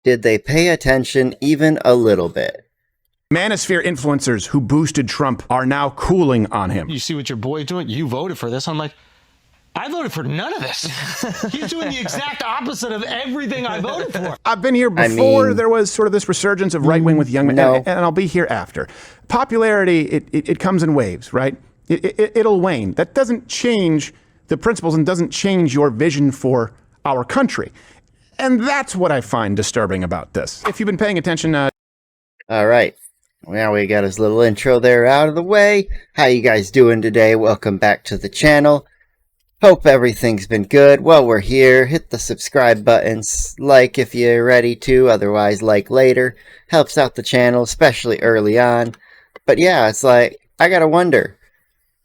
Did they pay attention even a little bit? Manosphere influencers who boosted Trump are now cooling on him. You see what your boy's doing? You voted for this. I'm like, I voted for none of this. He's doing the exact opposite of everything I voted for. I've been here before there was sort of this resurgence of right-wing with young men, and I'll be here after. Popularity, it comes in waves, right? It'll wane. That doesn't change the principles and doesn't change your vision for our country. And that's what I find disturbing about this. If you've been paying attention... All right. Well, we got his little intro there out of the way. How you guys doing today? Welcome back to the channel. Hope everything's been good. While we're here, hit the subscribe buttons. Like if you're ready to. Otherwise, like later. Helps out the channel, especially early on. But yeah, it's like, I gotta wonder.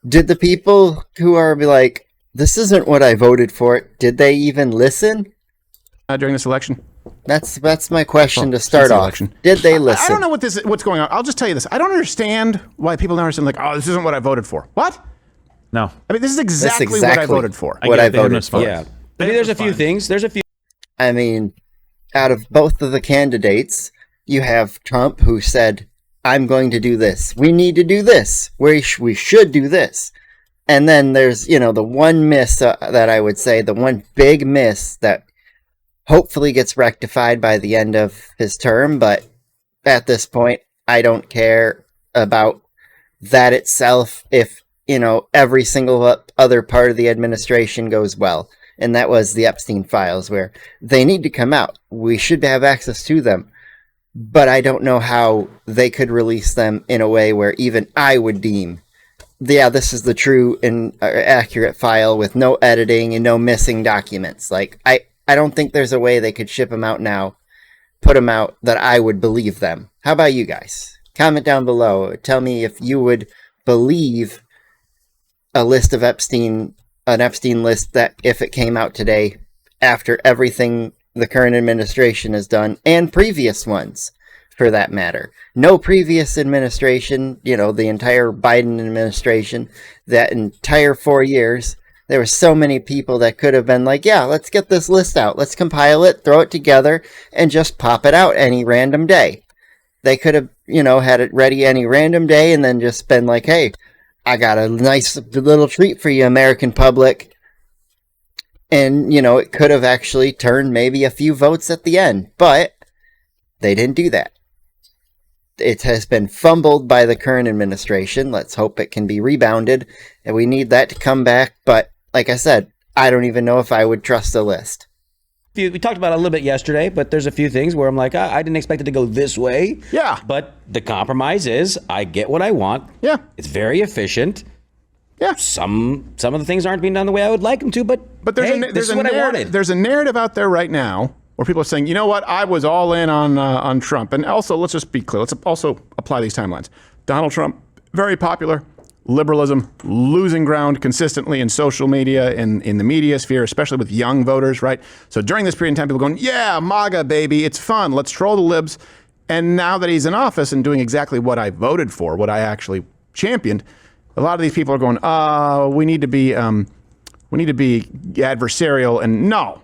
Did the people who are like, this isn't what I voted for, did they even listen? During this election? That's my question to start off. Did they listen? I don't know what's going on. I'll just tell you this. I don't understand why people don't understand, like, oh, this isn't what I voted for. What? No. I mean, this is exactly what I voted for. What I voted for. Yeah. I mean, there's a few things. I mean, out of both of the candidates, you have Trump who said, I'm going to do this. We need to do this. We should do this. And then there's, the one miss that I would say, the one big miss that hopefully gets rectified by the end of his term. But at this point, I don't care about that itself if, every single other part of the administration goes well. And that was the Epstein files, where they need to come out. We should have access to them. But I don't know how they could release them in a way where even I would deem, yeah, this is the true and accurate file with no editing and no missing documents. Like, I don't think there's a way they could ship them out now, put them out, that I would believe them. How about you guys? Comment down below. Tell me if you would believe a list of an Epstein list that if it came out today, after everything the current administration has done, and previous ones, for that matter. No previous administration, the entire Biden administration, that entire 4 years, there were so many people that could have been like, yeah, let's get this list out. Let's compile it, throw it together, and just pop it out any random day. They could have, had it ready any random day and then just been like, hey, I got a nice little treat for you, American public. And, it could have actually turned maybe a few votes at the end. But they didn't do that. It has been fumbled by the current administration. Let's hope it can be rebounded. And we need that to come back. But like I said, I don't even know if I would trust the list. We talked about it a little bit yesterday, but there's a few things where I'm like, I didn't expect it to go this way. Yeah. But the compromise is I get what I want. Yeah. It's very efficient. Yeah. Some of the things aren't being done the way I would like them to, but this is what I wanted. There's a narrative out there right now where people are saying, you know what, I was all in on Trump. And also, let's just be clear. Let's also apply these timelines. Donald Trump, very popular. Liberalism losing ground consistently in social media, in the media sphere, especially with young voters, right? So during this period of time, people going, yeah, MAGA, baby, it's fun. Let's troll the libs. And now that he's in office and doing exactly what I voted for, what I actually championed, a lot of these people are going, we need to be adversarial. And no,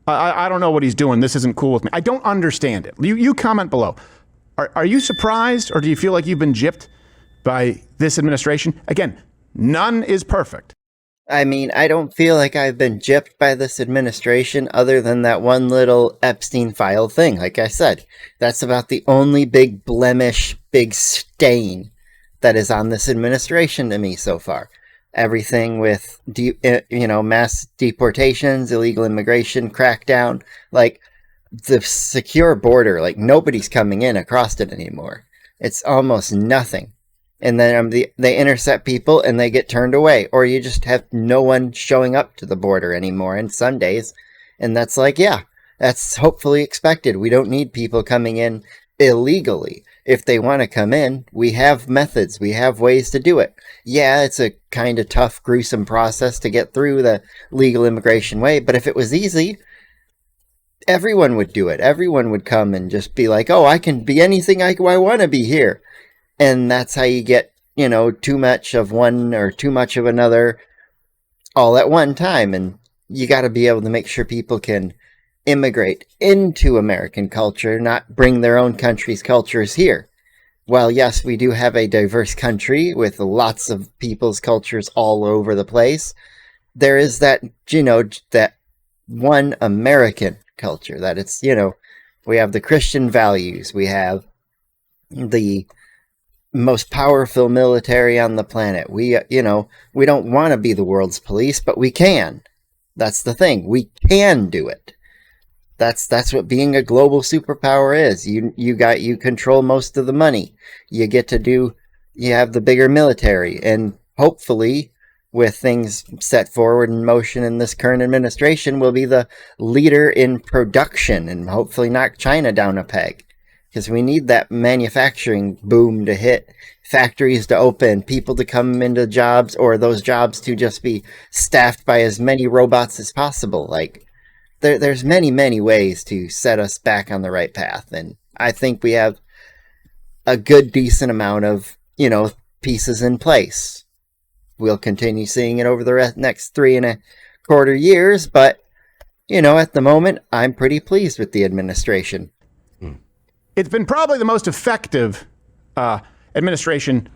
I don't know what he's doing. This isn't cool with me. I don't understand it. You comment below. Are you surprised, or do you feel like you've been gypped by this administration? Again, none is perfect. I mean, I don't feel like I've been gypped by this administration other than that one little Epstein file thing. Like I said, that's about the only big blemish, big stain that is on this administration to me so far. Everything with, mass deportations, illegal immigration, crackdown, like the secure border, like nobody's coming in across it anymore. It's almost nothing. And then they intercept people and they get turned away. Or you just have no one showing up to the border anymore on Sundays. And that's like, yeah, that's hopefully expected. We don't need people coming in illegally. If they want to come in, we have methods. We have ways to do it. Yeah, it's a kind of tough, gruesome process to get through the legal immigration way. But if it was easy, everyone would do it. Everyone would come and just be like, oh, I can be anything I want to be here. And that's how you get, too much of one or too much of another all at one time. And you got to be able to make sure people can immigrate into American culture, not bring their own country's cultures here. While yes, we do have a diverse country with lots of people's cultures all over the place, there is that, that one American culture that it's, we have the Christian values, we have the most powerful military on the planet. We don't want to be the world's police, but we can. That's the thing. We can do it. That's what being a global superpower is. You control most of the money. You have the bigger military, and hopefully with things set forward in motion in this current administration, will be the leader in production and hopefully knock China down a peg. Because we need that manufacturing boom to hit, factories to open, people to come into jobs, or those jobs to just be staffed by as many robots as possible. Like, there's many, many ways to set us back on the right path. And I think we have a good, decent amount of, pieces in place. We'll continue seeing it over the next 3.25 years, but, at the moment, I'm pretty pleased with the administration. It's been probably the most effective administration,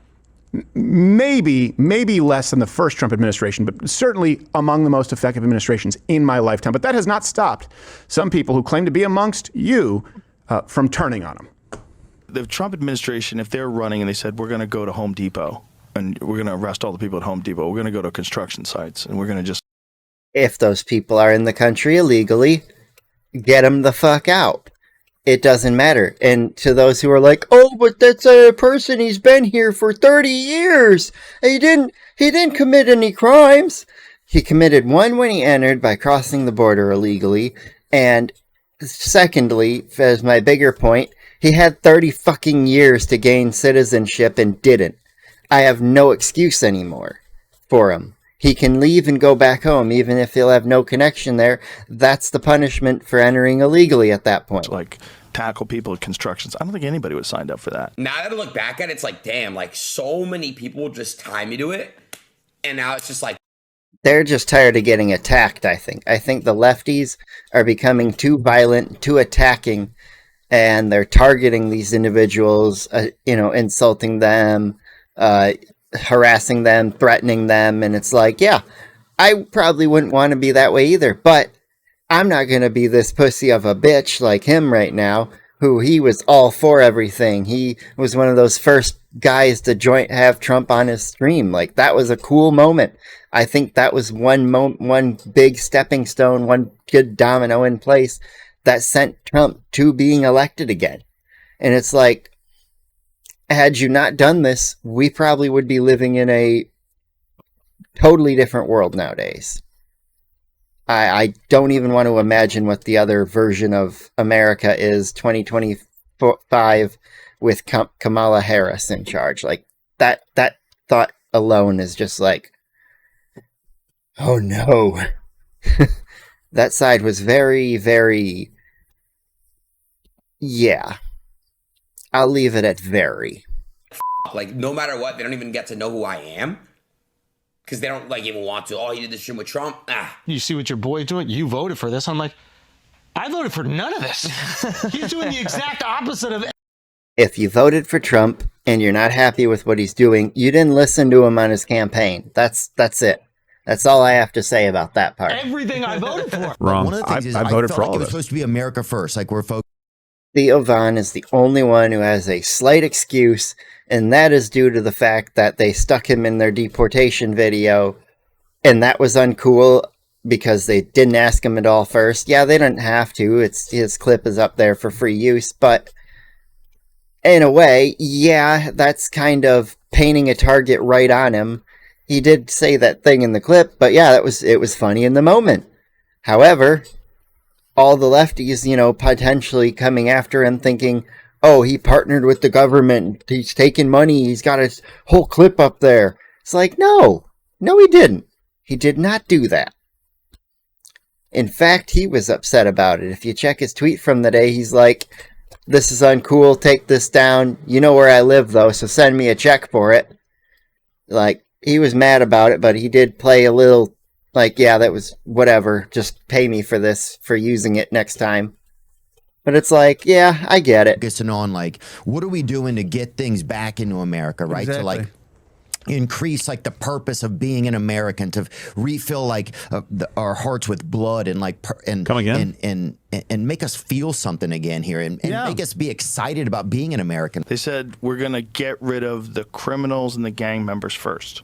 maybe less than the first Trump administration, but certainly among the most effective administrations in my lifetime. But that has not stopped some people who claim to be amongst you from turning on him. The Trump administration, if they're running and they said, we're going to go to Home Depot and we're going to arrest all the people at Home Depot, we're going to go to construction sites and we're going to just... If those people are in the country illegally, get them the fuck out. It doesn't matter. And to those who are like, oh, but that's a person, he's been here for 30 years. He didn't commit any crimes. He committed one when he entered by crossing the border illegally. And secondly, as my bigger point, he had 30 fucking years to gain citizenship and didn't. I have no excuse anymore for him. He can leave and go back home, even if he'll have no connection there. That's the punishment for entering illegally at that point. Like, tackle people at constructions. I don't think anybody would have signed up for that. Now that I look back at it, it's like, damn, like so many people just tie me to it. And now it's just like... They're just tired of getting attacked, I think. I think the lefties are becoming too violent, too attacking, and they're targeting these individuals, insulting them, harassing them, threatening them, and it's like, yeah, I probably wouldn't want to be that way either, but I'm not going to be this pussy of a bitch like him right now, who he was all for everything. He was one of those first guys to have Trump on his stream. Like, that was a cool moment. I think that was one big stepping stone, one good domino in place that sent Trump to being elected again. And it's like, had you not done this, we probably would be living in a totally different world nowadays. I don't even want to imagine what the other version of America is 2025 with Kamala Harris in charge. Like, that thought alone is just like, oh no. That side was very, very, yeah. I'll leave it at very. Like, no matter what, they don't even get to know who I am. Because they don't, even want to. Oh, he did this shit with Trump. You see what your boy's doing? You voted for this. I'm like, I voted for none of this. He's doing the exact opposite of... If you voted for Trump and you're not happy with what he's doing, you didn't listen to him on his campaign. That's it. That's all I have to say about that part. Everything I voted for. Wrong. One of the things I voted for all it of was it. supposed to be America first. Like, we're focused. Theo Von is the only one who has a slight excuse, and that is due to the fact that they stuck him in their deportation video, and that was uncool because they didn't ask him at all first. Yeah, they didn't have to. His clip is up there for free use, but in a way, yeah, that's kind of painting a target right on him. He did say that thing in the clip, but yeah, it was funny in the moment. However, all the lefties, potentially coming after him thinking, oh, he partnered with the government, he's taking money, he's got his whole clip up there. It's like, no, he didn't. He did not do that. In fact, he was upset about it. If you check his tweet from the day, he's like, this is uncool, take this down. You know where I live, though, so send me a check for it. Like, he was mad about it, but he did play a little Like, yeah, that was whatever. Just pay me for this, for using it next time. But it's like, yeah, I get it. Focusing on like, what are we doing to get things back into America, right? To like increase like the purpose of being an American, to refill like our hearts with blood and like Come again? and make us feel something again here and make us be excited about being an American. They said we're going to get rid of the criminals and the gang members first.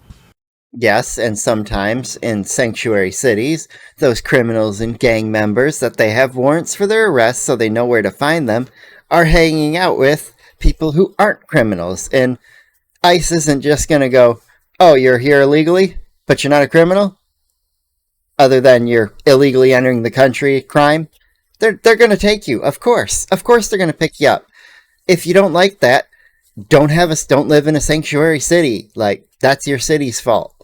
Yes, and sometimes in sanctuary cities, those criminals and gang members that they have warrants for their arrest so they know where to find them are hanging out with people who aren't criminals. And ICE isn't just going to go, oh, you're here illegally, but you're not a criminal? Other than you're illegally entering the country crime? They're going to take you, of course. Of course they're going to pick you up. If you don't like that, don't live in a sanctuary city. Like, that's your city's fault.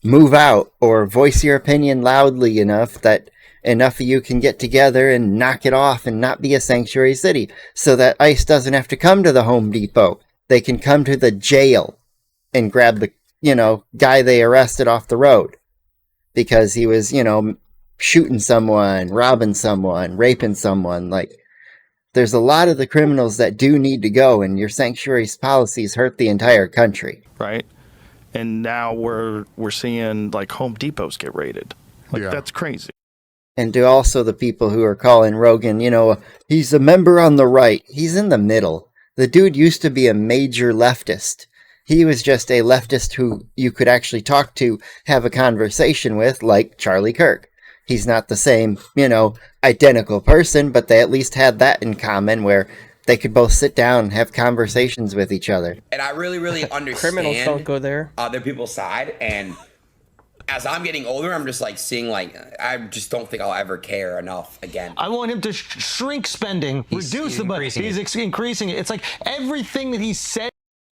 Move out or voice your opinion loudly enough that enough of you can get together and knock it off and not be a sanctuary city so that ICE doesn't have to come to the Home Depot. They can come to the jail and grab the, guy they arrested off the road because he was, shooting someone, robbing someone, raping someone. Like, there's a lot of the criminals that do need to go, and your sanctuary policies hurt the entire country. Right. And now we're seeing like Home Depots get raided. Like, that's crazy. And to also the people who are calling Rogan, he's a member on the right. He's in the middle. The dude used to be a major leftist. He was just a leftist who you could actually talk to, have a conversation with, like Charlie Kirk. He's not the same, identical person, but they at least had that in common where they could both sit down and have conversations with each other. And I really, really understand Criminals don't go there. Other people's side. And as I'm getting older, I'm just like seeing I just don't think I'll ever care enough again. I want him to shrink spending, reduce the budget. He's increasing it. It's like everything that he said.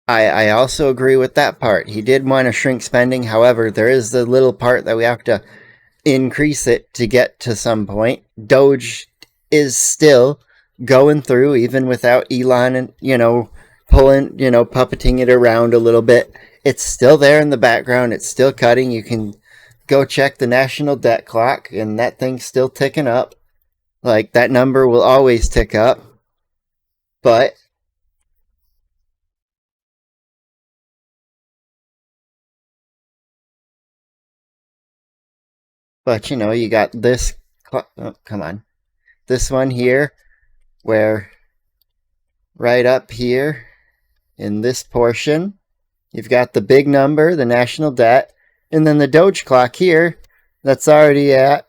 I also agree with that part. He did want to shrink spending. However, there is the little part that we have to increase it to get to some point. Doge is still going through, even without Elon and, pulling, puppeting it around a little bit. It's still there in the background. It's still cutting. You can go check the national debt clock, and that thing's still ticking up. Like, that number will always tick up. But you got this, come on, this one here, where right up here in this portion, you've got the big number, the national debt, and then the Doge clock here, that's already at,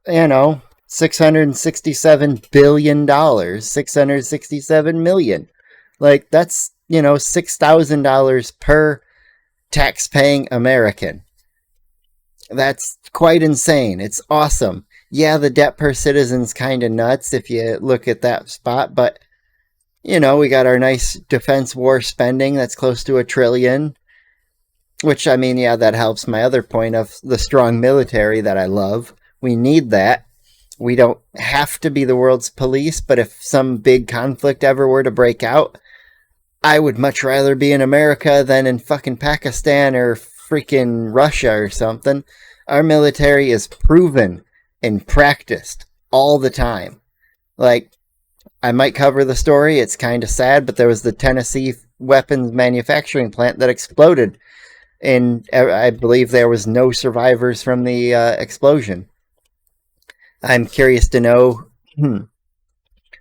$667 billion, $667 million. Like, that's, $6,000 per tax-paying American. That's quite insane. It's awesome. Yeah, the debt per citizen's kind of nuts if you look at that spot, but, we got our nice defense war spending that's close to $1 trillion, which, that helps my other point of the strong military that I love. We need that. We don't have to be the world's police, but if some big conflict ever were to break out, I would much rather be in America than in fucking Pakistan or freaking Russia or something. Our military is proven and practiced all the time. Like, I might cover the story. It's kind of sad, but there was the Tennessee weapons manufacturing plant that exploded, and I believe there was no survivors from the explosion. I'm curious to know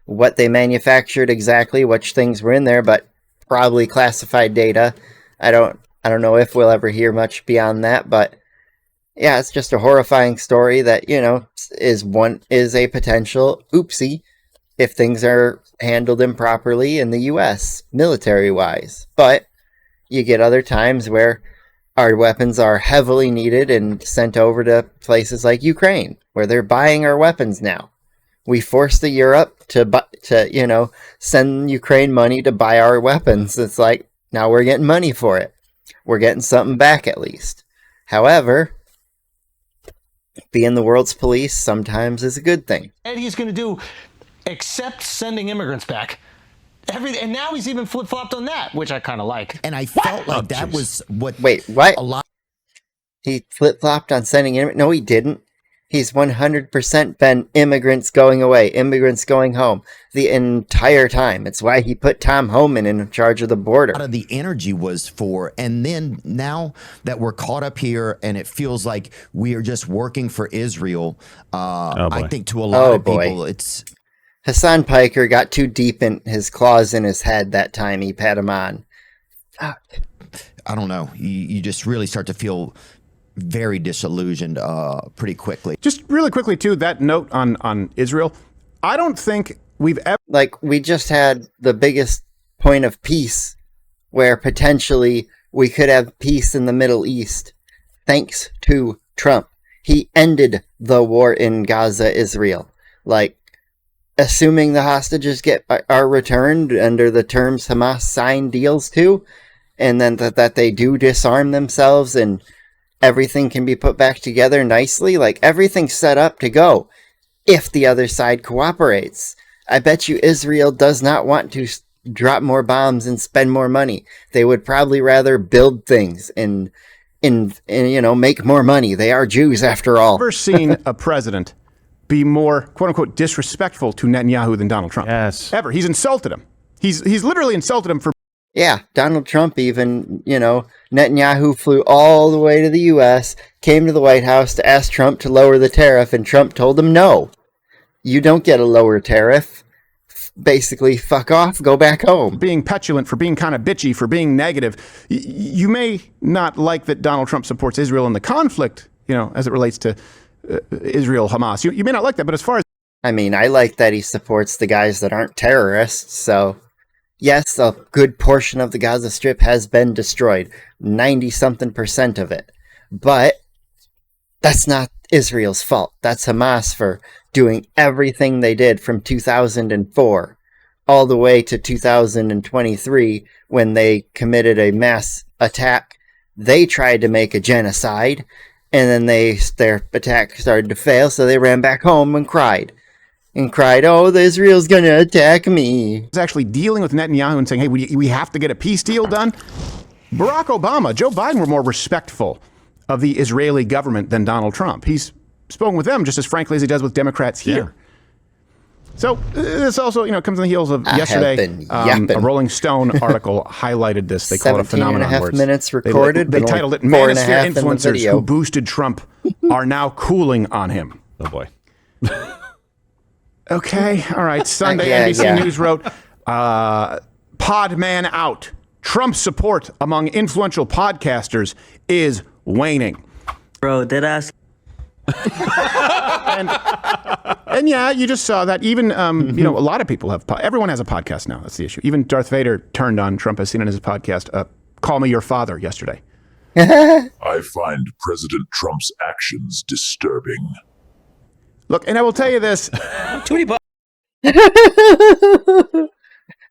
what they manufactured exactly, which things were in there, but probably classified data. I don't know if we'll ever hear much beyond that, but yeah, it's just a horrifying story that, is a potential oopsie if things are handled improperly in the US, military-wise. But you get other times where our weapons are heavily needed and sent over to places like Ukraine, where they're buying our weapons now. We forced the Europe to send Ukraine money to buy our weapons. It's like, now we're getting money for it. We're getting something back at least. However, being the world's police sometimes is a good thing. And he's going to do except sending immigrants back. And now he's even flip-flopped on that, which I kind of like. And I felt like that was what... Wait, what? A lot. He flip-flopped on sending immigrants. No, he didn't. He's 100% been immigrants going away, immigrants going home the entire time. It's why he put Tom Homan in charge of the border. A lot of the energy was for, and then now that we're caught up here and it feels like we are just working for Israel, I think to a lot of people, it's... Hassan Piker got too deep in his claws in his head that time he pat him on. I don't know. You just really start to feel very disillusioned pretty quickly. Just really quickly, too, that note on Israel, I don't think we've ever... Like, we just had the biggest point of peace where potentially we could have peace in the Middle East thanks to Trump. He ended the war in Gaza, Israel. Like, assuming the hostages are returned under the terms Hamas signed deals to, and then that they do disarm themselves and everything can be put back together nicely. Like, everything's set up to go if the other side cooperates. I bet you Israel does not want to drop more bombs and spend more money. They would probably rather build things and make more money. They are Jews after all. I've never seen a president be more, quote unquote, disrespectful to Netanyahu than Donald Trump. Yes. Ever. He's insulted him. He's literally insulted him for... Yeah, Donald Trump even, Netanyahu flew all the way to the U.S., came to the White House to ask Trump to lower the tariff, and Trump told him, no, you don't get a lower tariff. Basically, fuck off, go back home. Being petulant, for being kind of bitchy, for being negative. You may not like that Donald Trump supports Israel in the conflict, as it relates to Israel-Hamas. You may not like that, but as far as... I mean, I like that he supports the guys that aren't terrorists, so... Yes, a good portion of the Gaza Strip has been destroyed, 90-something% of it. But that's not Israel's fault. That's Hamas for doing everything they did from 2004 all the way to 2023 when they committed a mass attack. They tried to make a genocide, and then their attack started to fail, so they ran back home and cried, oh, Israel's going to attack me. He's actually dealing with Netanyahu and saying, hey, we have to get a peace deal done. Barack Obama, Joe Biden were more respectful of the Israeli government than Donald Trump. He's spoken with them just as frankly as he does with Democrats here. Yeah. So this also, comes on the heels of yesterday. A Rolling Stone article highlighted this. They call it a phenomenon. 17.5 minutes recorded. They titled it, Manosphere Influencers Who Boosted Trump Are Now Cooling on Him. Oh, boy. Okay, all right. Sunday, NBC News wrote, Podman out. Trump's support among influential podcasters is waning. Bro, deadass. and yeah, you just saw that. Even, a lot of people have, everyone has a podcast now. That's the issue. Even Darth Vader turned on Trump, as seen in his podcast, Call Me Your Father, yesterday. I find President Trump's actions disturbing. Look, and I will tell you this.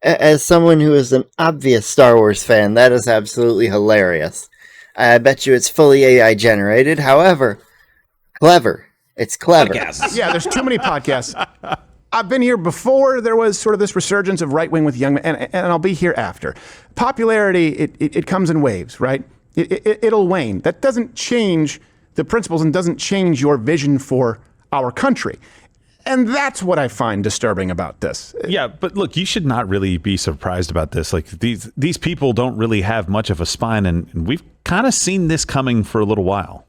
As someone who is an obvious Star Wars fan, that is absolutely hilarious. I bet you it's fully AI generated. However, clever. It's clever. Podcasts. Yeah, there's too many podcasts. I've been here before there was sort of this resurgence of right-wing with young men, and I'll be here after. Popularity, it comes in waves, right? It'll wane. That doesn't change the principles and doesn't change your vision for our country. And that's what I find disturbing about this. Yeah, but look, you should not really be surprised about this. Like, these people don't really have much of a spine, and we've kind of seen this coming for a little while.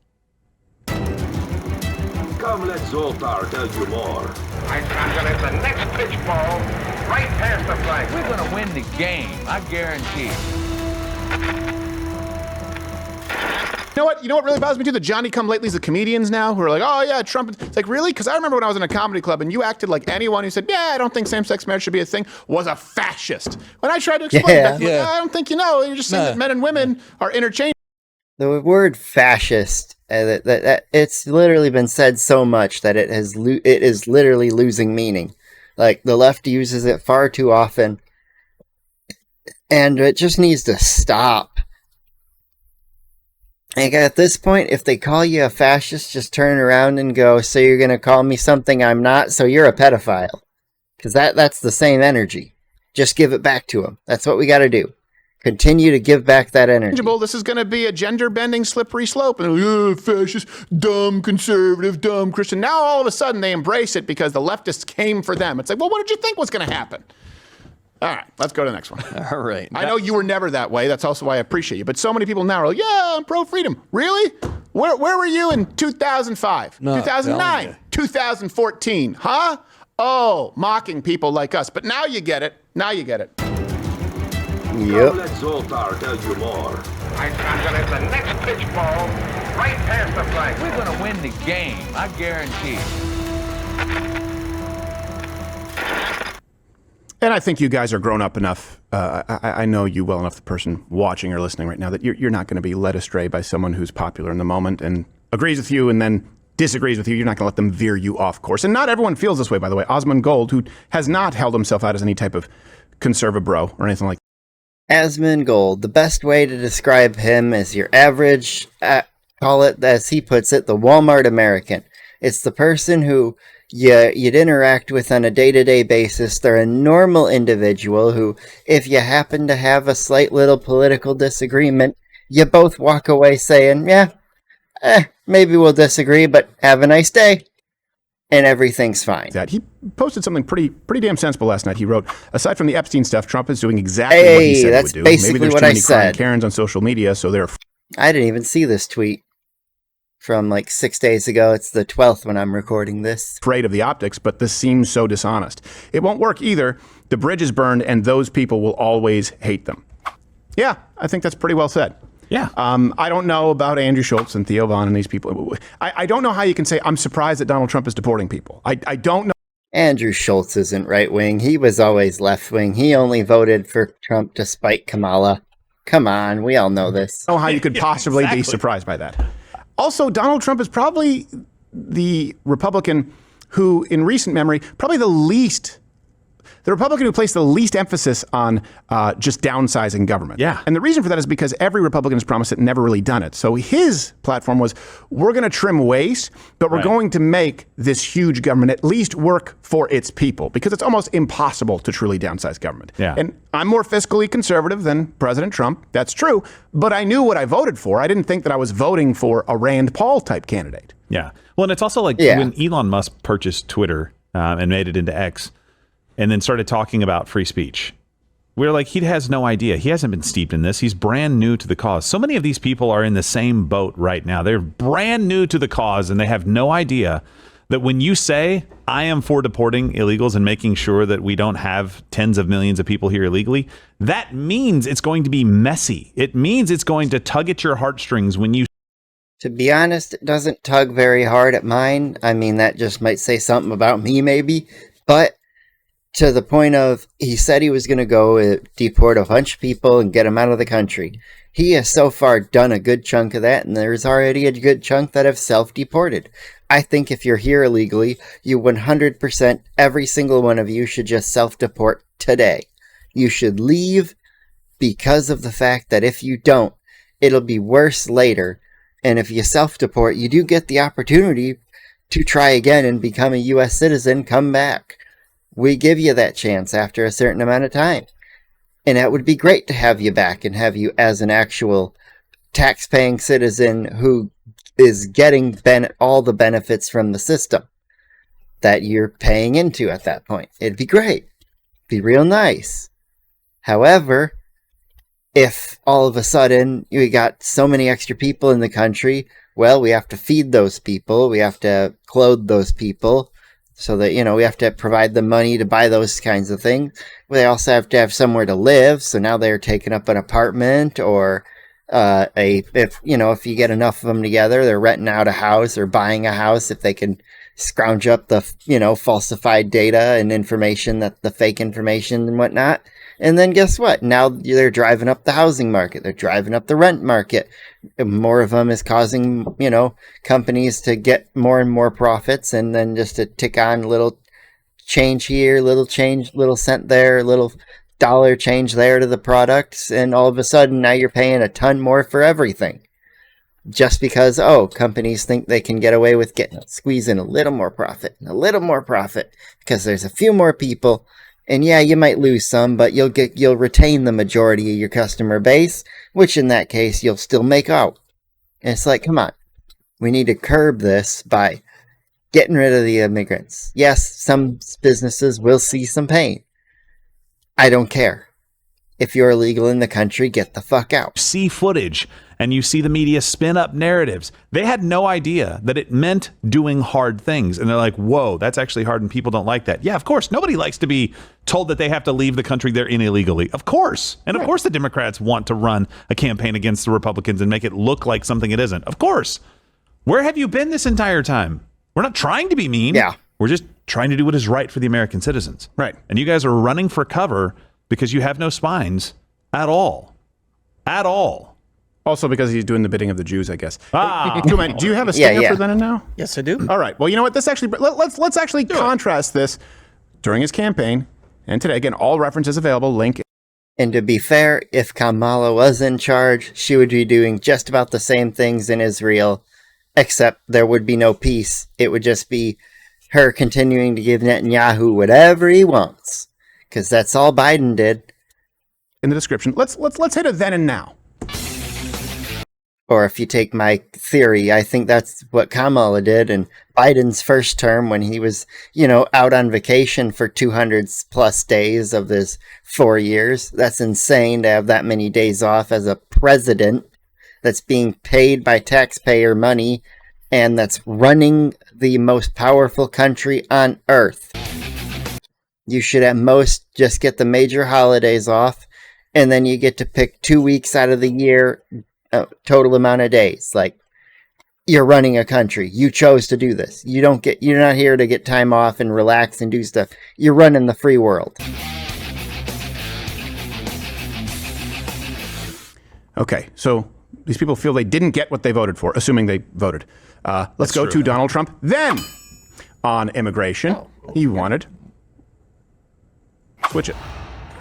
Come, let Zoltar tell you more. I'm gonna let the next pitch ball right past the flag. We're gonna win the game, I guarantee it. You know what really bothers me too? The Johnny-come-latelys, the comedians now, who are like, oh yeah, Trump. It's like, really? Because I remember when I was in a comedy club and you acted like anyone who said, yeah, I don't think same-sex marriage should be a thing, was a fascist. When I tried to explain that, like, I don't think you know. You're just saying that men and women are interchangeable. The word fascist, that it's literally been said so much that it is literally losing meaning. Like, the left uses it far too often, and it just needs to stop. Like, at this point, if they call you a fascist, just turn around and go, so you're going to call me something I'm not, so you're a pedophile. Because that's the same energy. Just give it back to them. That's what we got to do. Continue to give back that energy. This is going to be a gender-bending, slippery slope. And fascist, dumb conservative, dumb Christian. Now all of a sudden they embrace it because the leftists came for them. It's like, well, what did you think was going to happen? All right, let's go to the next one. All right. I know you were never that way. That's also why I appreciate you. But so many people now are like, yeah, I'm pro-freedom. Really? Where were you in 2005? No, 2009? 2014? Huh? Oh, mocking people like us. But now you get it. Now you get it. Yep. Let Zoltar tell you more. I translate the next pitch ball right past the flag. We're going to win the game. I guarantee it. And I think you guys are grown up enough. I know you well enough, the person watching or listening right now, that you're not going to be led astray by someone who's popular in the moment and agrees with you and then disagrees with you. You're not going to let them veer you off course. And not everyone feels this way, by the way. Osmond Gold, who has not held himself out as any type of conservative bro or anything like that. Asmund Gold, the best way to describe him is your average, call it, as he puts it, the Walmart American. It's the person who you'd interact with on a day-to-day basis. They're a normal individual who, if you happen to have a slight little political disagreement, you both walk away saying, yeah, maybe we'll disagree, but have a nice day. And everything's fine. That he posted something pretty damn sensible last night. He wrote, aside from the Epstein stuff, Trump is doing exactly what he said he would do. Basically Maybe there's what too I many crying said. Karens on social media, so they're I didn't even see this tweet from like 6 days ago. It's the 12th when I'm recording this. afraid of the optics, but this seems so dishonest. It won't work either. The bridge is burned, and those people will always hate them. Yeah, I think that's pretty well said. Yeah. I don't know about Andrew Schultz and Theo Von and these people. I don't know how you can say, I'm surprised that Donald Trump is deporting people. I don't know. Andrew Schultz isn't right-wing. He was always left-wing. He only voted for Trump to spite Kamala. Come on, we all know this. Know how you could possibly be surprised by that. Also, Donald Trump is probably the Republican who, in recent memory, the Republican who placed the least emphasis on just downsizing government. Yeah. And the reason for that is because every Republican has promised it and never really done it. So his platform was, we're going to trim waste, but we're going to make this huge government at least work for its people, because it's almost impossible to truly downsize government. Yeah. And I'm more fiscally conservative than President Trump. That's true. But I knew what I voted for. I didn't think that I was voting for a Rand Paul type candidate. Yeah. Well, and it's also like when Elon Musk purchased Twitter and made it into X, and then started talking about free speech. We're like, he has no idea. He hasn't been steeped in this. He's brand new to the cause. So many of these people are in the same boat right now. They're brand new to the cause, and they have no idea that when you say, I am for deporting illegals and making sure that we don't have tens of millions of people here illegally, that means it's going to be messy. It means it's going to tug at your heartstrings when you... To be honest, it doesn't tug very hard at mine. I mean, that just might say something about me, maybe. But to the point of, he said he was going to go deport a bunch of people and get them out of the country. He has so far done a good chunk of that, and there's already a good chunk that have self-deported. I think if you're here illegally, you 100%, every single one of you should just self-deport today. You should leave because of the fact that if you don't, it'll be worse later. And if you self-deport, you do get the opportunity to try again and become a U.S. citizen, come back. We give you that chance after a certain amount of time. And that would be great to have you back and have you as an actual tax-paying citizen who is getting all the benefits from the system that you're paying into at that point. It'd be great. Be real nice. However, if all of a sudden we got so many extra people in the country, well, we have to feed those people. We have to clothe those people. So that, we have to provide them money to buy those kinds of things. They also have to have somewhere to live. So now they're taking up an apartment or if you get enough of them together, they're renting out a house or buying a house if they can scrounge up the, falsified data and information, that the fake information and whatnot. And then guess what? Now they're driving up the housing market. They're driving up the rent market. More of them is causing, companies to get more and more profits, and then just to tick on little change here, little cent there, little dollar change there to the products. And all of a sudden now you're paying a ton more for everything. Just because, companies think they can get away with squeezing a little more profit because there's a few more people And yeah, you might lose some, but you'll retain the majority of your customer base, which in that case you'll still make out. And it's like, come on. We need to curb this by getting rid of the immigrants. Yes, some businesses will see some pain. I don't care. If you're illegal in the country, get the fuck out. See footage and you see the media spin up narratives. They had no idea that it meant doing hard things. And they're like, whoa, that's actually hard and people don't like that. Yeah, of course. Nobody likes to be told that they have to leave the country they're in illegally. Of course. And of course the Democrats want to run a campaign against the Republicans and make it look like something it isn't. Of course. Where have you been this entire time? We're not trying to be mean. Yeah. We're just trying to do what is right for the American citizens. Right. And you guys are running for cover because you have no spines at all. At all. Also because he's doing the bidding of the Jews, I guess. Ah. Do you have a stinger for then and now? Yes, I do. All right. Well, you know what? This actually let's actually contrast this during his campaign and today. Again, all references available. Link. And to be fair, if Kamala was in charge, she would be doing just about the same things in Israel, except there would be no peace. It would just be her continuing to give Netanyahu whatever he wants. Because that's all Biden did. In the description. Let's hit a then and now. Or if you take my theory, I think that's what Kamala did in Biden's first term when he was, out on vacation for 200 plus days of his 4 years. That's insane to have that many days off as a president that's being paid by taxpayer money and that's running the most powerful country on earth. You should at most just get the major holidays off, and then you get to pick 2 weeks out of the year, total amount of days. Like, you're running a country. You chose to do this. You're not here to get time off and relax and do stuff. You're running the free world. Okay, so these people feel they didn't get what they voted for, assuming they voted. Let's go to Donald Trump. Then, on immigration, he wanted... Switch it.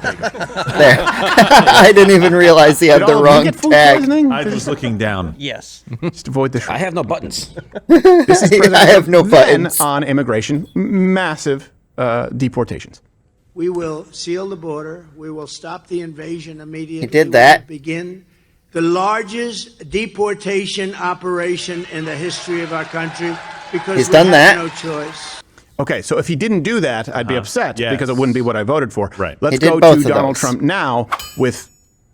There. I didn't even realize he had the wrong tag. I was looking down. Yes. Just avoid the... I have no buttons. This is I have no buttons. on immigration, massive deportations. We will seal the border. We will stop the invasion immediately. He did that. We will begin the largest deportation operation in the history of our country because He's we done have that. no choice. Okay, so if he didn't do that, I'd be upset because it wouldn't be what I voted for. Right. Let's He did go both to of Donald those. Trump now with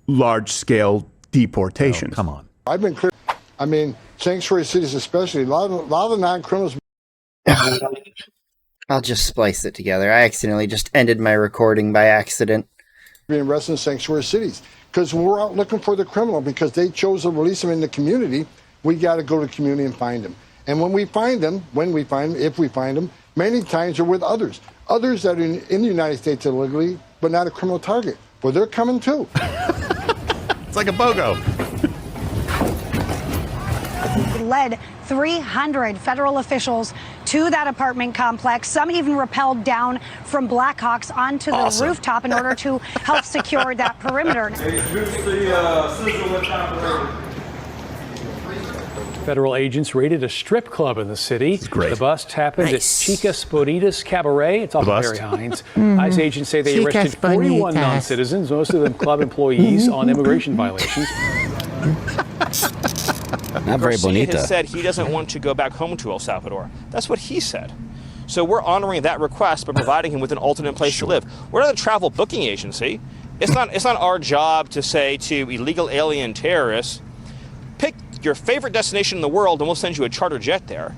large-scale deportations. Oh, come on. I've been clear. I mean, sanctuary cities especially, a lot of the non-criminals. I'll just splice it together. I accidentally just ended my recording by accident. Being arrested in sanctuary cities. Because when we're out looking for the criminal, because they chose to release them in the community, we got to go to the community and find them. And when we find them, if we find them, many times they're with others that are in the United States illegally, but not a criminal target. Well, they're coming too. It's like a BOGO. Led 300 federal officials to that apartment complex. Some even rappelled down from Blackhawks onto the rooftop in order to help secure that perimeter. Federal agents raided a strip club in the city. The bust happened at Chicas Bonitas Cabaret. It's off of Barry Hines. ICE agents say they arrested 41 non-citizens, most of them club employees, on immigration violations. Not very bonita. Has said he doesn't want to go back home to El Salvador. That's what he said. So we're honoring that request by providing him with an alternate place to live. We're not a travel booking agency. It's not our job to say to illegal alien terrorists, pick your favorite destination in the world and we'll send you a charter jet there.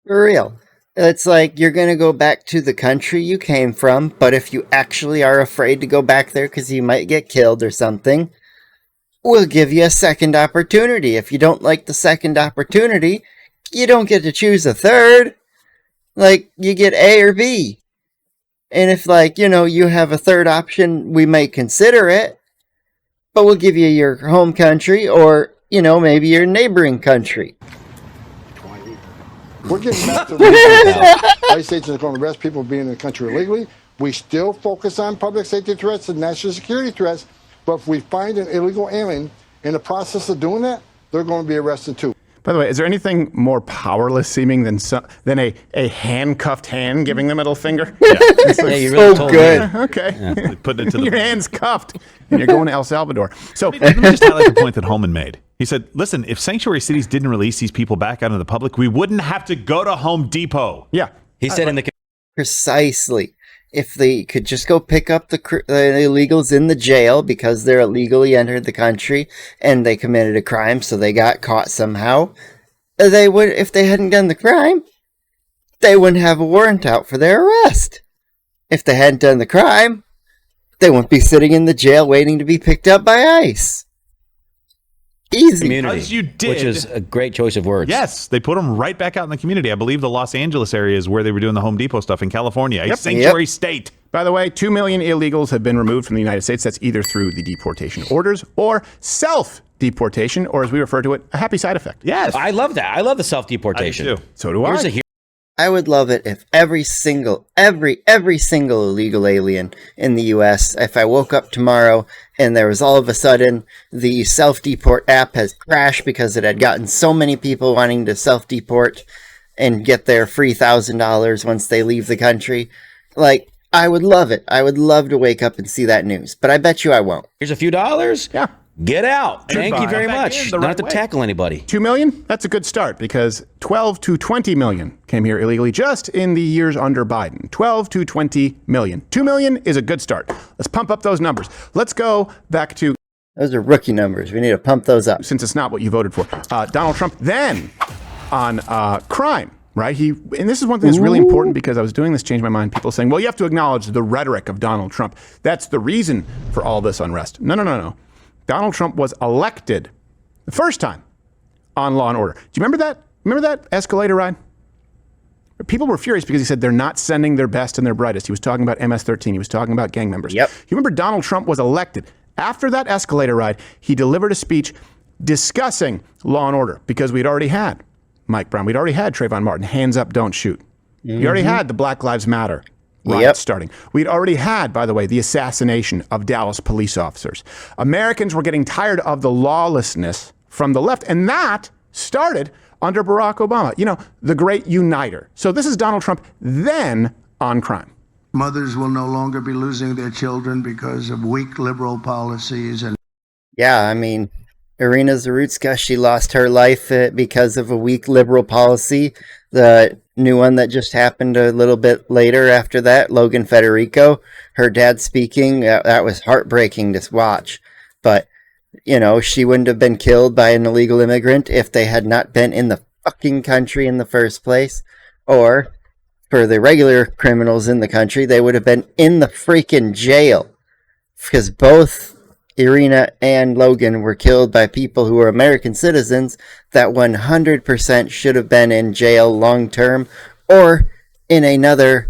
For real. It's like you're going to go back to the country you came from, but if you actually are afraid to go back there because you might get killed or something, we'll give you a second opportunity. If you don't like the second opportunity, you don't get to choose a third. Like, you get A or B. And if, you have a third option, we might consider it. But we'll give you your home country or, maybe your neighboring country. We're getting back to the ICE agents are going to arrest people being in the country illegally. We still focus on public safety threats and national security threats. But if we find an illegal alien in the process of doing that, they're going to be arrested too. By the way, is there anything more powerless seeming than a handcuffed hand giving the middle finger? Yeah, you really told good. me. Okay. Yeah. Putting it to your hand's cuffed, and you're going to El Salvador. So let me just highlight the point that Holman made. He said, listen, if sanctuary cities didn't release these people back out into the public, we wouldn't have to go to Home Depot. Yeah. He said in the... Precisely. If they could just go pick up the illegals in the jail because they're illegally entered the country and they committed a crime, so they got caught somehow, they would, if they hadn't done the crime, they wouldn't have a warrant out for their arrest. If they hadn't done the crime, they wouldn't be sitting in the jail waiting to be picked up by ICE. Easy. Community, you did. Which is a great choice of words. Yes, they put them right back out in the community. I believe the Los Angeles area is where they were doing the Home Depot stuff in California, a sanctuary state. By the way, 2 million illegals have been removed from the United States. That's either through the deportation orders or self-deportation, or as we refer to it, a happy side effect. Yes. I love that. I love the self-deportation. I do too. So do I. I would love it if every single illegal alien in the U.S., if I woke up tomorrow and there was all of a sudden the self-deport app has crashed because it had gotten so many people wanting to self-deport and get their free $1,000 once they leave the country. Like, I would love it. I would love to wake up and see that news, but I bet you I won't. Here's a few dollars. Yeah. Get out. Thank you very much. Not to tackle anybody. 2 million? That's a good start because 12 to 20 million came here illegally just in the years under Biden. 12 to 20 million. 2 million is a good start. Let's pump up those numbers. Let's go back to... Those are rookie numbers. We need to pump those up. Since it's not what you voted for. Donald Trump then on crime. Right? And this is one thing that's really important because I was doing this, changed my mind. People saying, well, you have to acknowledge the rhetoric of Donald Trump. That's the reason for all this unrest. No. Donald Trump was elected the first time on Law and Order. Do you remember that? Remember that escalator ride? People were furious because he said they're not sending their best and their brightest. He was talking about MS-13. He was talking about gang members. Yep. You remember Donald Trump was elected. After that escalator ride, he delivered a speech discussing Law and Order because we'd already had Mike Brown. We'd already had Trayvon Martin. Hands up, don't shoot. We already had the Black Lives Matter riots starting. We'd already had, by the way, the assassination of Dallas police officers. Americans were getting tired of the lawlessness from the left, and that started under Barack Obama. You know, the great uniter. So this is Donald Trump then on crime. Mothers will no longer be losing their children because of weak liberal policies. And yeah, I mean, Irina Zarutska, she lost her life because of a weak liberal policy. The new one that just happened a little bit later after that, Logan Federico, her dad speaking, that was heartbreaking to watch. But, you know, she wouldn't have been killed by an illegal immigrant if they had not been in the fucking country in the first place. Or, for the regular criminals in the country, they would have been in the freaking jail. Because both Irina and Logan were killed by people who were American citizens that 100% should have been in jail long term or in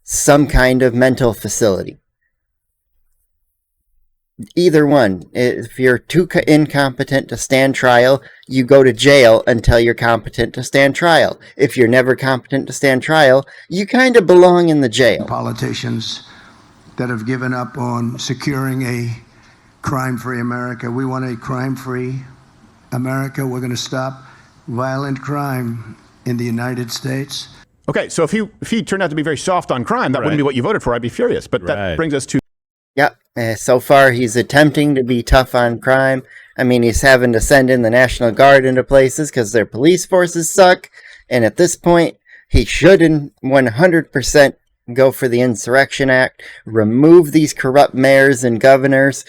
some kind of mental facility. Either one. If you're too incompetent to stand trial, you go to jail until you're competent to stand trial. If you're never competent to stand trial, you kind of belong in the jail. Politicians that have given up on securing a crime-free America. We want a crime-free America. We're going to stop violent crime in the United States. Okay, so if he turned out to be very soft on crime, that wouldn't be what you voted for. I'd be furious. But that brings us to... Yep. So far, he's attempting to be tough on crime. I mean, he's having to send in the National Guard into places because their police forces suck. And at this point, he should 100% go for the Insurrection Act, remove these corrupt mayors and governors,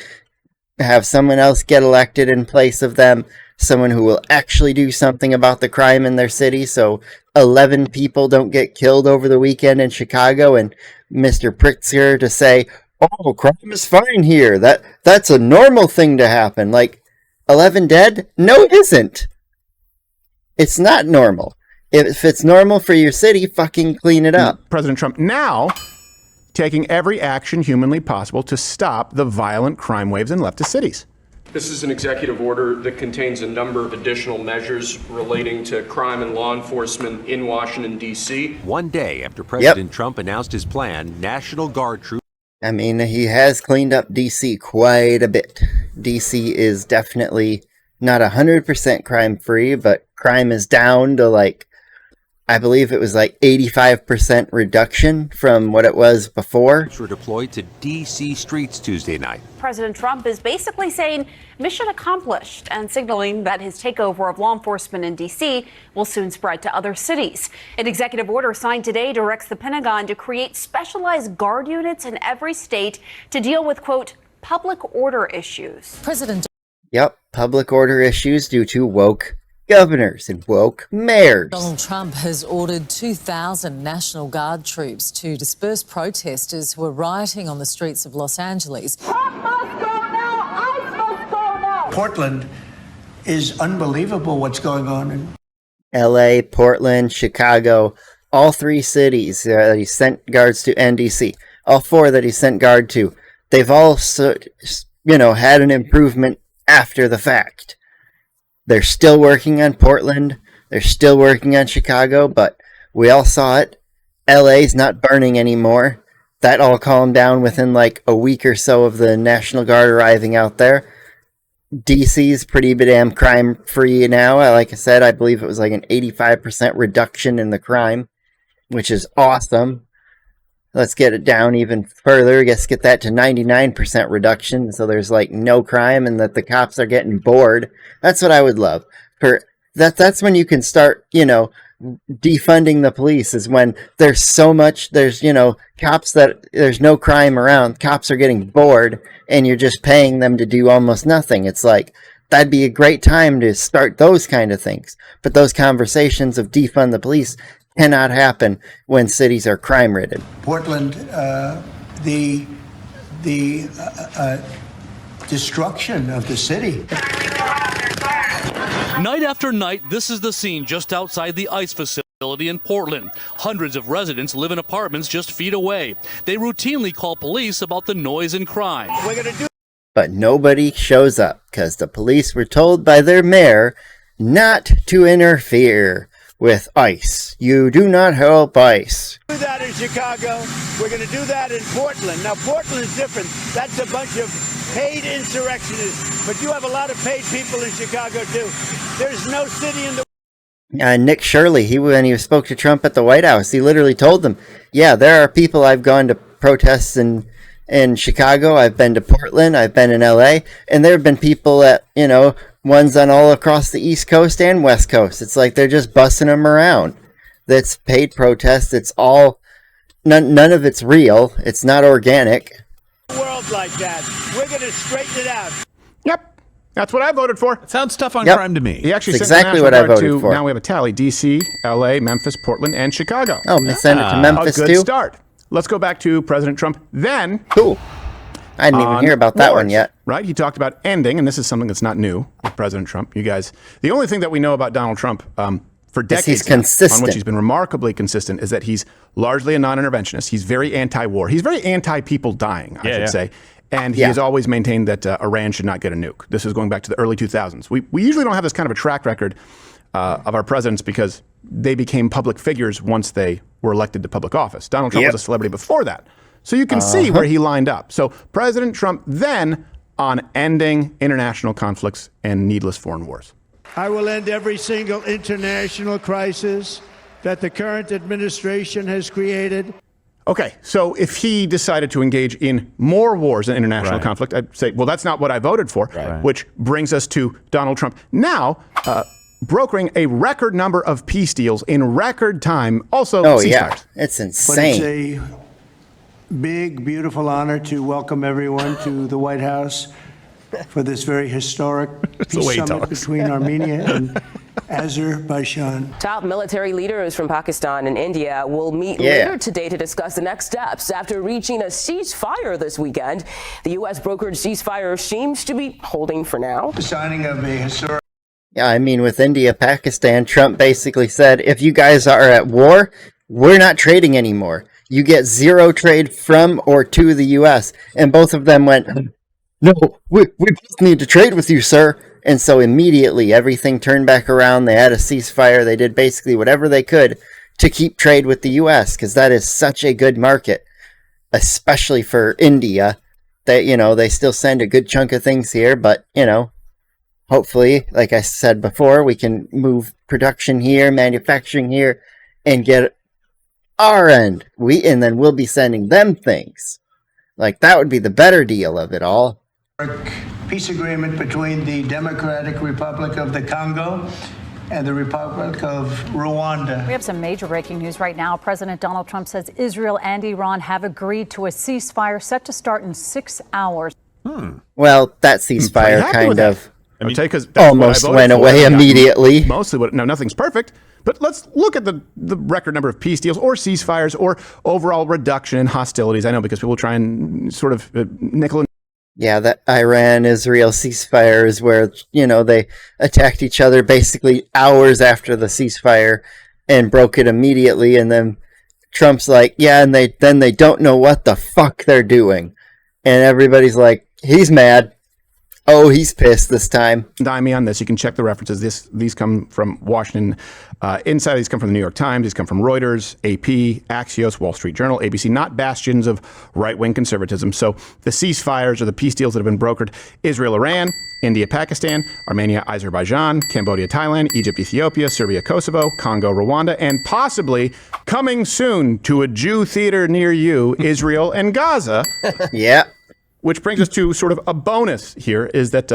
have someone else get elected in place of them, someone who will actually do something about the crime in their city so 11 people don't get killed over the weekend in Chicago, and Mr. Pritzker to say, oh, crime is fine here. That's a normal thing to happen. Like, 11 dead? No, it isn't. It's not normal. If it's normal for your city, fucking clean it up. President Trump now taking every action humanly possible to stop the violent crime waves in leftist cities. This is an executive order that contains a number of additional measures relating to crime and law enforcement in Washington, D.C. One day after President Trump announced his plan, National Guard troops... I mean, he has cleaned up D.C. quite a bit. D.C. is definitely not 100% crime free, but crime is down to like, I believe it was like 85% reduction from what it was before. Troops were deployed to D.C. streets Tuesday night. President Trump is basically saying mission accomplished and signaling that his takeover of law enforcement in D.C. will soon spread to other cities. An executive order signed today directs the Pentagon to create specialized guard units in every state to deal with, quote, public order issues. Yep, public order issues due to woke governors and woke mayors. Donald Trump has ordered 2,000 National Guard troops to disperse protesters who are rioting on the streets of Los Angeles. Portland is unbelievable what's going on in LA, Portland, Chicago, all 3 cities that he sent guards to, and DC. All 4 that he sent guard to. They've all, had an improvement after the fact. They're still working on Portland. They're still working on Chicago, but we all saw it. LA's not burning anymore. That all calmed down within like a week or so of the National Guard arriving out there. DC's pretty damn crime free now. Like I said, I believe it was like an 85% reduction in the crime, which is awesome. Let's get it down even further. Let's get that to 99% reduction, so there's like no crime and that the cops are getting bored. That's what I would love. That's when you can start, defunding the police, is when there's so much, there's, cops that there's no crime around. Cops are getting bored and you're just paying them to do almost nothing. It's like, that'd be a great time to start those kind of things. But those conversations of defund the police cannot happen when cities are crime-ridden. Portland, the destruction of the city. Night after night, this is the scene just outside the ICE facility in Portland. Hundreds of residents live in apartments just feet away. They routinely call police about the noise and crime. But nobody shows up because the police were told by their mayor not to interfere with ICE. You do not help ICE. Do that in Chicago. We're going to do that in Portland. Now, Portland is different. That's a bunch of paid insurrectionists. But you have a lot of paid people in Chicago, too. There's no city in the... Nick Shirley, when he spoke to Trump at the White House, he literally told them, yeah, there are people I've gone to protests in Chicago. I've been to Portland. I've been in LA. And there have been people that, ones on all across the East Coast and West Coast. It's like they're just bussing them around. That's paid protest. It's all, none of it's real. It's not organic. World like that. We're going to straighten it out. Yep. That's what I voted for. It sounds tough on crime to me. He actually It's sent exactly the what I National Guard voted for. Now we have a tally. D.C., L.A., Memphis, Portland, and Chicago. Oh, they sent it to Memphis a good too? start. Let's go back to President Trump. Then, cool. I didn't even hear about that one yet. Right? He talked about ending, and this is something that's not new with President Trump. You guys, the only thing that we know about Donald Trump for decades he's now, consistent. on which he's been remarkably consistent, is that he's largely a non-interventionist. He's very anti-war. He's very anti-people dying, I should say. And he has always maintained that Iran should not get a nuke. This is going back to the early 2000s. We usually don't have this kind of a track record of our presidents because they became public figures once they were elected to public office. Donald Trump was a celebrity before that. So you can see where he lined up. So President Trump then on ending international conflicts and needless foreign wars. I will end every single international crisis that the current administration has created. Okay, so if he decided to engage in more wars and international conflict, I'd say, well, that's not what I voted for, which brings us to Donald Trump. Now, brokering a record number of peace deals in record time, also ceasefires. It's insane. But it's a big, beautiful honor to welcome everyone to the White House for this very historic peace summit between Armenia and Azerbaijan. Top military leaders from Pakistan and India will meet later today to discuss the next steps after reaching a ceasefire this weekend. The U.S. brokered ceasefire seems to be holding for now. The signing of a historic... Yeah, I mean, with India, Pakistan, Trump basically said, if you guys are at war, we're not trading anymore. You get zero trade from or to the U.S. And both of them went, no, we both need to trade with you, sir. And so immediately everything turned back around. They had a ceasefire. They did basically whatever they could to keep trade with the U.S. because that is such a good market, especially for India. They still send a good chunk of things here, but, hopefully, like I said before, we can move production here, manufacturing here, and get our end. And then we'll be sending them things. Like, that would be the better deal of it all. Peace agreement between the Democratic Republic of the Congo and the Republic of Rwanda. We have some major breaking news right now. President Donald Trump says Israel and Iran have agreed to a ceasefire set to start in 6 hours. Well, that ceasefire kind of almost went away immediately. Mostly, nothing's perfect. But let's look at the record number of peace deals or ceasefires or overall reduction in hostilities. I know because people try and sort of nickel and yeah, that Iran-Israel ceasefire is where, they attacked each other basically hours after the ceasefire and broke it immediately. And then Trump's like, yeah, and then they don't know what the fuck they're doing. And everybody's like, he's mad. Oh, he's pissed this time. Die me on this. You can check the references. These come from Washington Insider. These come from the New York Times. These come from Reuters, AP, Axios, Wall Street Journal, ABC, not bastions of right-wing conservatism. So the ceasefires or the peace deals that have been brokered: Israel, Iran, India, Pakistan, Armenia, Azerbaijan, Cambodia, Thailand, Egypt, Ethiopia, Serbia, Kosovo, Congo, Rwanda, and possibly coming soon to a Jew theater near you, Israel and Gaza. Yeah. Which brings us to sort of a bonus here is that,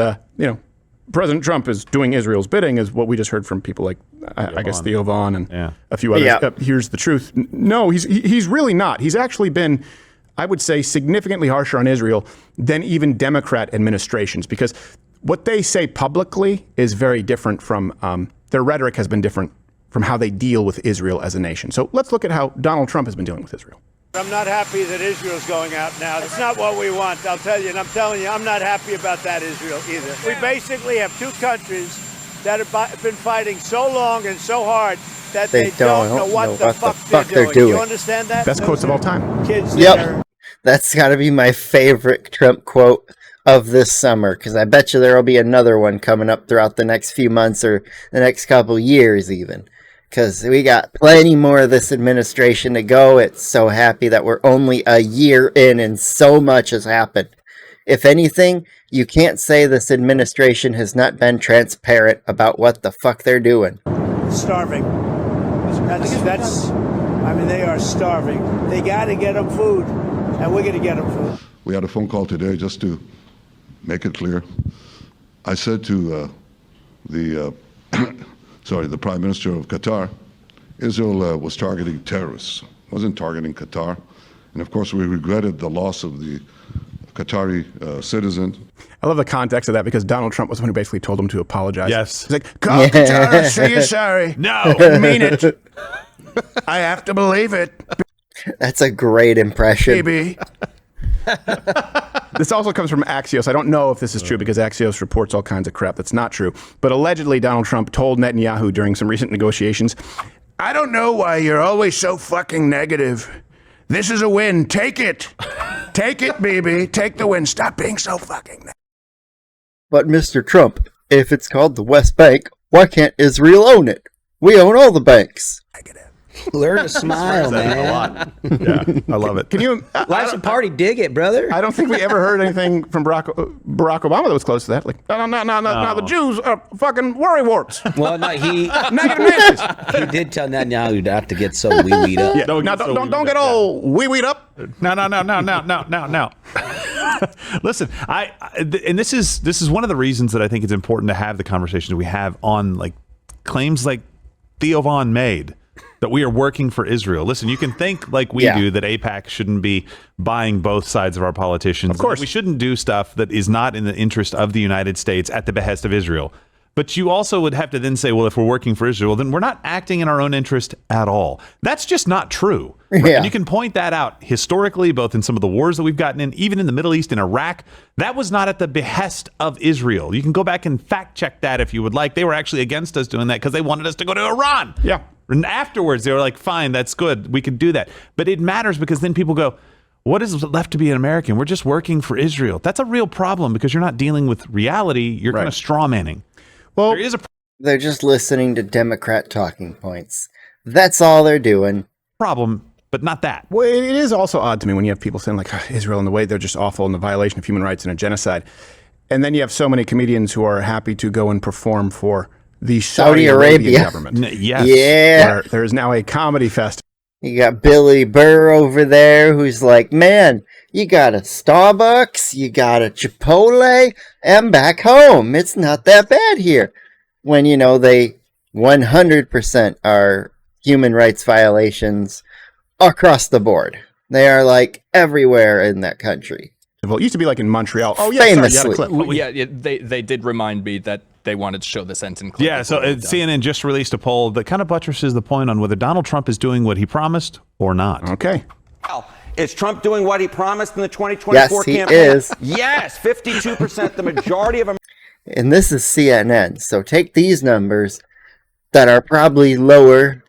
President Trump is doing Israel's bidding, is what we just heard from people like, I guess, Theo Vaughn and a few others. Yeah. Here's the truth. No, he's really not. He's actually been, I would say, significantly harsher on Israel than even Democrat administrations, because what they say publicly is very different from, their rhetoric has been different from how they deal with Israel as a nation. So let's look at how Donald Trump has been dealing with Israel. I'm not happy that Israel's going out now. It's not what we want, I'll tell you. And I'm telling you, I'm not happy about that, Israel, either. We basically have two countries that have been fighting so long and so hard that they don't know what the fuck they're doing. You understand that? Best quotes of all time. Kids That's got to be my favorite Trump quote of this summer, because I bet you there will be another one coming up throughout the next few months or the next couple years even. Because we got plenty more of this administration to go. It's so happy that we're only a year in and so much has happened. If anything, you can't say this administration has not been transparent about what the fuck they're doing. Starving. They are starving. They got to get them food, and we're going to get them food. We had a phone call today just to make it clear. I said to the Prime Minister of Qatar, Israel was targeting terrorists, wasn't targeting Qatar. And of course, we regretted the loss of the Qatari citizen. I love the context of that because Donald Trump was the one who basically told him to apologize. Yes. He's like, call Qatar, say you're sorry. No. I mean it. I have to believe it. That's a great impression. Baby. This also comes from Axios. I don't know if this is true because Axios reports all kinds of crap that's not true. But allegedly, Donald Trump told Netanyahu during some recent negotiations, I don't know why you're always so fucking negative. This is a win. Take it. Take it, baby. Take the win. Stop being so fucking negative. But Mr. Trump, if it's called the West Bank, why can't Israel own it? We own all the banks. Learn to smile, man. A lot. Yeah, I love it. Can you? Life's a party. Dig it, brother. I don't think we ever heard anything from Barack Obama that was close to that. Like, no, the Jews are fucking worrywarts. Well, no, he did tell Netanyahu not to get so wee-weed up. Yeah, don't get all wee-weed up. No. Listen, and this is one of the reasons that I think it's important to have the conversations we have on like claims like Theo Vaughn made. That we are working for Israel. Listen, you can think like we do that AIPAC shouldn't be buying both sides of our politicians. Of course. We shouldn't do stuff that is not in the interest of the United States at the behest of Israel. But you also would have to then say, well, if we're working for Israel, then we're not acting in our own interest at all. That's just not true. Right? Yeah. And you can point that out historically, both in some of the wars that we've gotten in, even in the Middle East, in Iraq. That was not at the behest of Israel. You can go back and fact check that if you would like. They were actually against us doing that because they wanted us to go to Iran. Yeah. And afterwards, they were like, fine, that's good. We could do that. But it matters because then people go, what is left to be an American? We're just working for Israel. That's a real problem because you're not dealing with reality. You're kind of straw manning. Well, there is a they're just listening to Democrat talking points. That's all they're doing. Problem, but not that. Well, it is also odd to me when you have people saying like Israel and the way they're just awful and the violation of human rights and a genocide. And then you have so many comedians who are happy to go and perform for the Saudi Arabian government. Yes. Yeah. There is now a comedy festival. You got Billy Burr over there who's like, man, you got a Starbucks, you got a Chipotle, and back home. It's not that bad here. When, you know, they 100% are human rights violations across the board. They are like everywhere in that country. It used to be like in Montreal. Oh, yeah, famously. sorry, you had a clip. They did remind me that they wanted to show the sentence clip. Yeah, so CNN just released a poll that kind of buttresses the point on whether Donald Trump is doing what he promised or not. Okay. Is Trump doing what he promised in the 2024 campaign? Yes, he is. Yes, 52%, the majority of Americans. And this is CNN, so take these numbers that are probably lower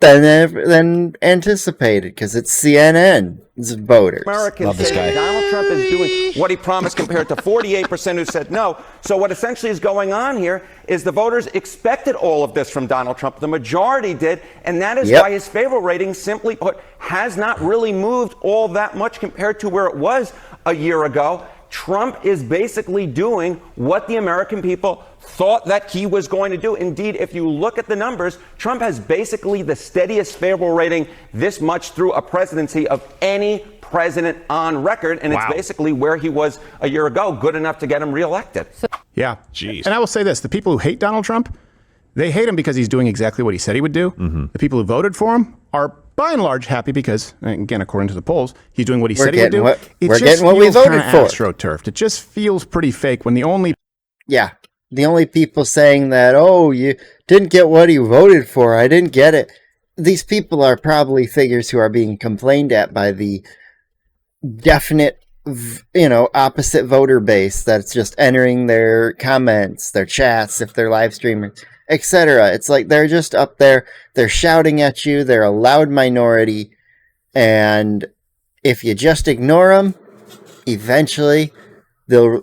than anticipated, because it's CNN's voters. Americans say that Donald Trump is doing what he promised compared to 48% who said no. So what essentially is going on here is the voters expected all of this from Donald Trump. The majority did, and that is why his favorable rating, simply put, has not really moved all that much compared to where it was a year ago. Trump is basically doing what the American people thought that he was going to do. Indeed, if you look at the numbers, Trump has basically the steadiest favorable rating this much through a presidency of any president on record, and it's basically where he was a year ago, good enough to get him reelected. Yeah. Jeez. And I will say this, the people who hate Donald Trump, they hate him because he's doing exactly what he said he would do. Mm-hmm. The people who voted for him are by and large happy because, again, according to the polls, he's doing what he said he would do. We're getting what we voted for. AstroTurfed. It just feels pretty fake when the only... Yeah. The only people saying that, oh, you didn't get what you voted for, I didn't get it. These people are probably figures who are being complained at by the definite, opposite voter base that's just entering their comments, their chats, if they're live streaming, etc. It's like they're just up there, they're shouting at you, they're a loud minority, and if you just ignore them, eventually... they'll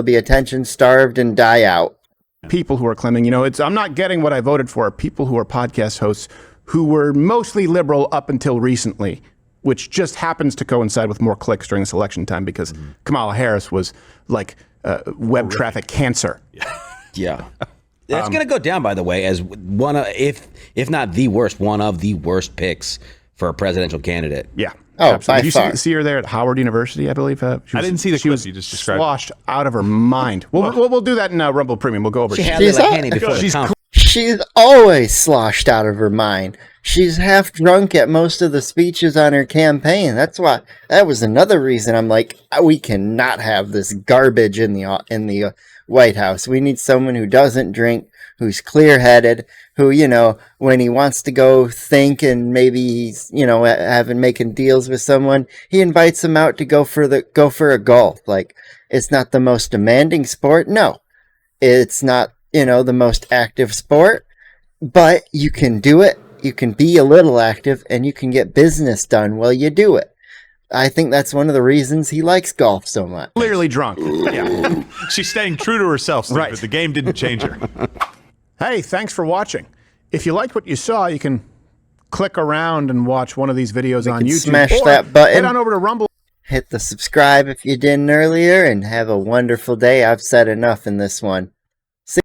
be attention starved and die out. People who are claiming, I'm not getting what I voted for. People who are podcast hosts who were mostly liberal up until recently, which just happens to coincide with more clicks during this election time because Kamala Harris was like web traffic cancer. Yeah. That's going to go down, by the way, as one of, if not the worst, one of the worst picks for a presidential candidate. Yeah. Oh, absolutely. Did you see her there at Howard University, I believe? I didn't see the clip you just described. Sloshed out of her mind. We'll do that in Rumble Premium. We'll go over. She's always sloshed out of her mind. She's half drunk at most of the speeches on her campaign. That was another reason I'm like, we cannot have this garbage in the White House. We need someone who doesn't drink, who's clear-headed, who, when he wants to go think and maybe he's, making deals with someone, he invites them out to go for a golf. Like, it's not the most demanding sport. No, it's not, the most active sport, but you can do it. You can be a little active and you can get business done while you do it. I think that's one of the reasons he likes golf so much. Clearly drunk. Yeah. She's staying true to herself, Steve, right. But the game didn't change her. Hey, thanks for watching. If you liked what you saw, you can click around and watch one of these videos on YouTube. Smash that button. Head on over to Rumble. Hit the subscribe if you didn't earlier, and have a wonderful day. I've said enough in this one.